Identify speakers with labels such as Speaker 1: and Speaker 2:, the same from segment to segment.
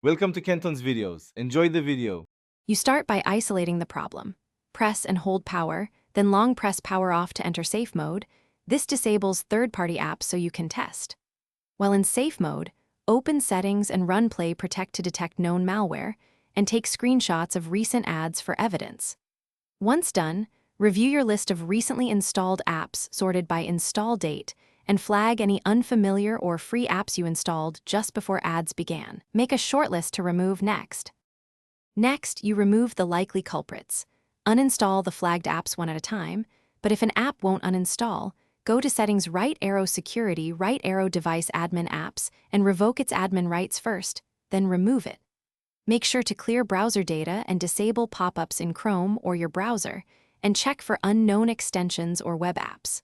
Speaker 1: Welcome to Kenton's videos. Enjoy the video.
Speaker 2: You start by isolating the problem. Press and hold power, then long press power off to enter safe mode. This disables third-party apps so you can test. While in safe mode, open Settings and run Play Protect to detect known malware, and take screenshots of recent ads for evidence. Once done, review your list of recently installed apps sorted by install date and flag any unfamiliar or free apps you installed just before ads began. Make a shortlist to remove next. Next, you remove the likely culprits. Uninstall the flagged apps one at a time, but if an app won't uninstall, go to Settings right arrow Security right arrow Device Admin Apps and revoke its admin rights first, then remove it. Make sure to clear browser data and disable pop-ups in Chrome or your browser, and check for unknown extensions or web apps.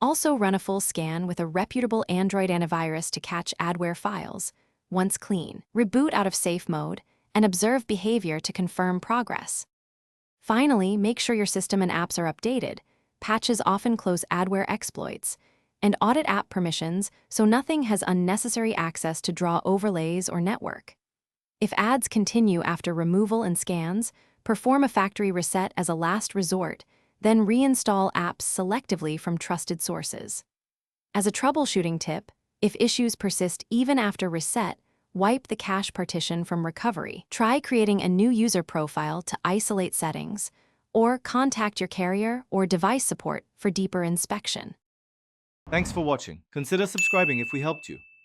Speaker 2: Also run a full scan with a reputable Android antivirus to catch adware files. Once clean, reboot out of safe mode and observe behavior to confirm progress. Finally, make sure your system and apps are updated. Patches often close adware exploits, and audit app permissions so nothing has unnecessary access to draw overlays or network. If ads continue after removal and scans, perform a factory reset as a last resort, then reinstall apps selectively from trusted sources. As a troubleshooting tip, if issues persist even after reset, wipe the cache partition from recovery. Try creating a new user profile to isolate settings, or contact your carrier or device support for deeper inspection.
Speaker 1: Thanks for watching. Consider subscribing if we helped you.